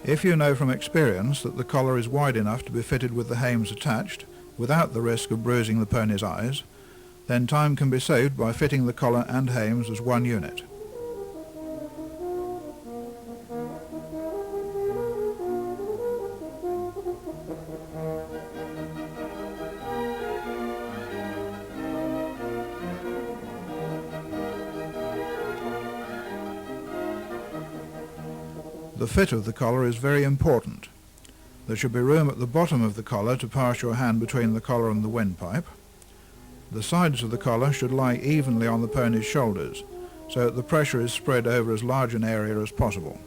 If you know from experience that the collar is wide enough to be fitted with the hames attached, without the risk of bruising the pony's eyes, then time can be saved by fitting the collar and hames as one unit. The fit of the collar is very important. There should be room at the bottom of the collar to pass your hand between the collar and the windpipe. The sides of the collar should lie evenly on the pony's shoulders, so that the pressure is spread over as large an area as possible.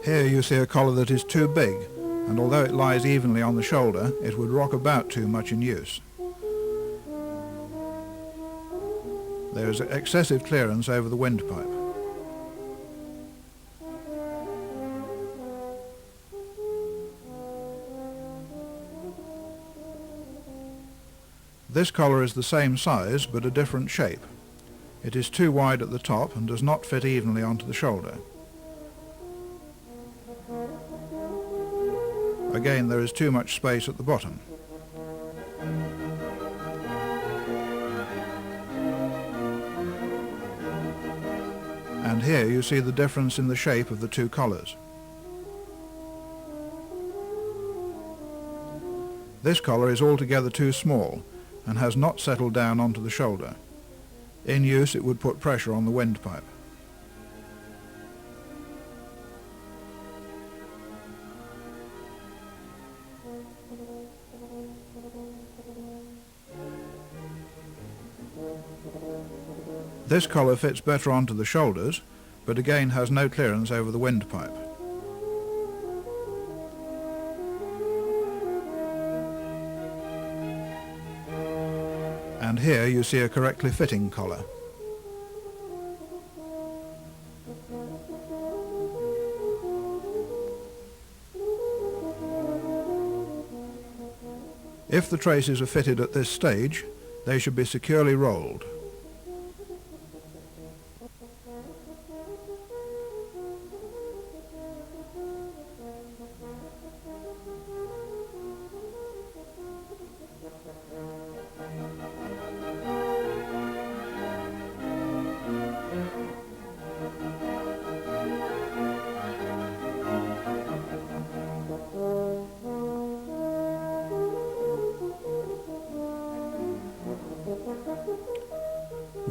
Here you see a collar that is too big, and although it lies evenly on the shoulder, it would rock about too much in use. There is excessive clearance over the windpipe. This collar is the same size but a different shape. It is too wide at the top and does not fit evenly onto the shoulder. Again, there is too much space at the bottom. And here you see the difference in the shape of the two collars. This collar is altogether too small and has not settled down onto the shoulder. In use it would put pressure on the windpipe. This collar fits better onto the shoulders, but again has no clearance over the windpipe. And here you see a correctly fitting collar. If the traces are fitted at this stage, they should be securely rolled.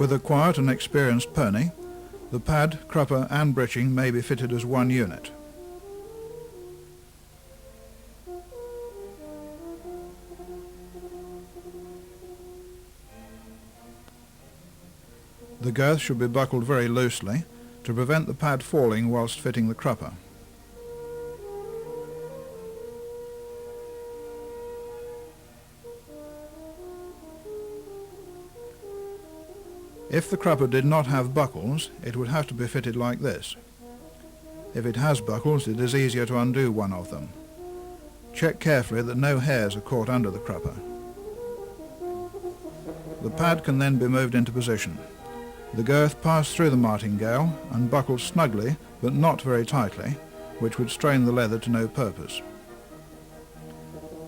With a quiet and experienced pony, the pad, crupper and breeching may be fitted as one unit. The girth should be buckled very loosely to prevent the pad falling whilst fitting the crupper. If the crupper did not have buckles, it would have to be fitted like this. If it has buckles, it is easier to undo one of them. Check carefully that no hairs are caught under the crupper. The pad can then be moved into position. The girth passed through the martingale and buckled snugly but not very tightly, which would strain the leather to no purpose.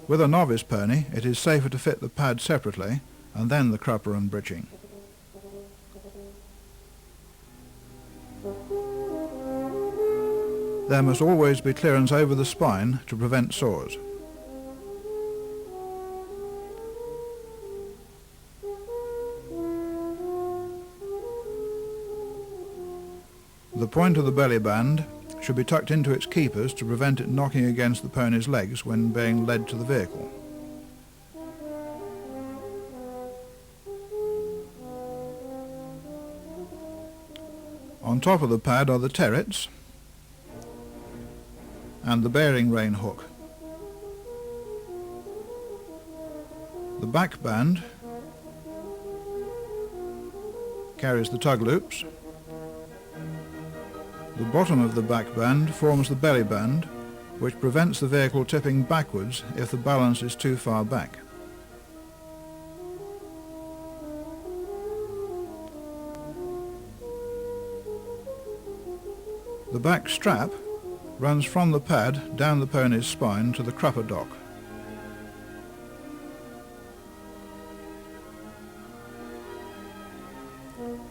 With a novice pony, it is safer to fit the pad separately and then the crupper and breeching. There must always be clearance over the spine to prevent sores. The point of the belly band should be tucked into its keepers to prevent it knocking against the pony's legs when being led to the vehicle. On top of the pad are the territs and the bearing rein hook. The back band carries the tug loops. The bottom of the back band forms the belly band, which prevents the vehicle tipping backwards if the balance is too far back. The back strap runs from the pad down the pony's spine to the crupper dock.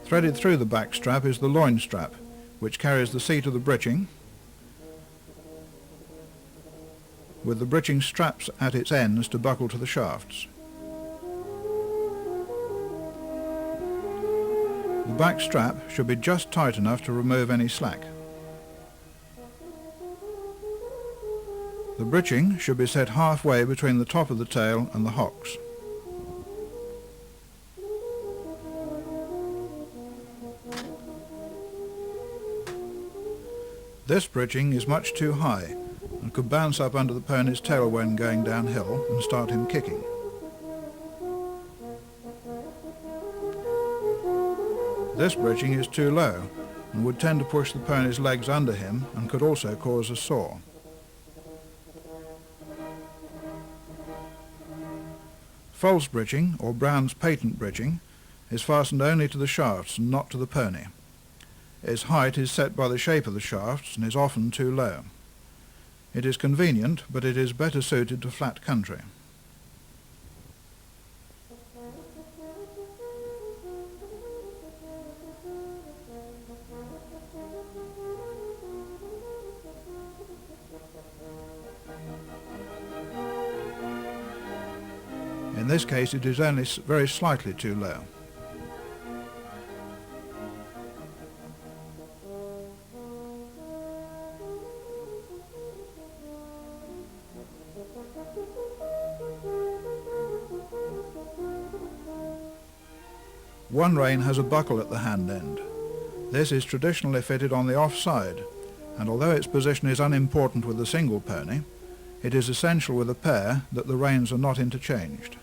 Threaded through the back strap is the loin strap, which carries the seat of the breeching, with the breeching straps at its ends to buckle to the shafts. The back strap should be just tight enough to remove any slack. The breeching should be set halfway between the top of the tail and the hocks. This breeching is much too high and could bounce up under the pony's tail when going downhill and start him kicking. This breeching is too low and would tend to push the pony's legs under him and could also cause a sore. False breeching, or Brown's patent breeching, is fastened only to the shafts and not to the pony. Its height is set by the shape of the shafts and is often too low. It is convenient, but it is better suited to flat country. In this case it is only very slightly too low. One rein has a buckle at the hand end. This is traditionally fitted on the off side, and although its position is unimportant with a single pony, it is essential with a pair that the reins are not interchanged.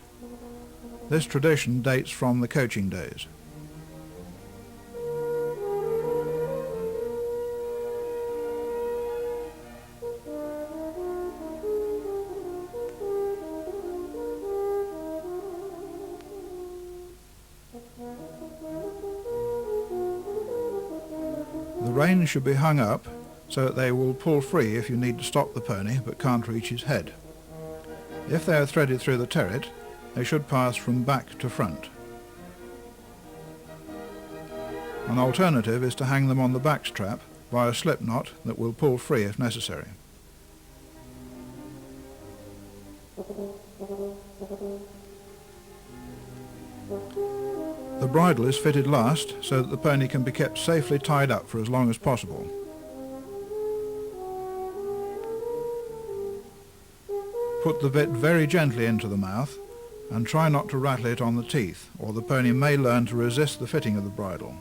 This tradition dates from the coaching days. The reins should be hung up so that they will pull free if you need to stop the pony but can't reach his head. If they are threaded through the terret, they should pass from back to front. An alternative is to hang them on the back strap by a slip knot that will pull free if necessary. The bridle is fitted last so that the pony can be kept safely tied up for as long as possible. Put the bit very gently into the mouth and try not to rattle it on the teeth, or the pony may learn to resist the fitting of the bridle.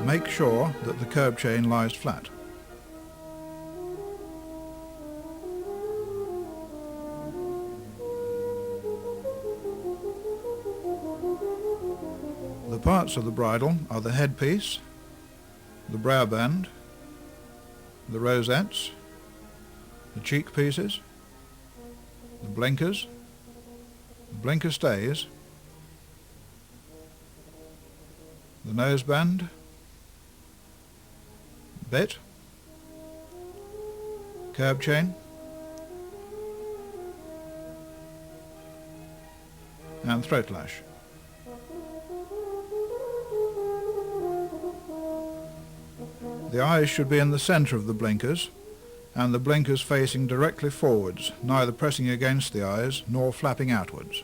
Make sure that the curb chain lies flat. The parts of the bridle are the headpiece, the brow band, the rosettes, the cheek pieces, the blinkers, the blinker stays, the noseband, bit, curb chain, and throat lash. The eyes should be in the centre of the blinkers, and the blinkers facing directly forwards, neither pressing against the eyes nor flapping outwards.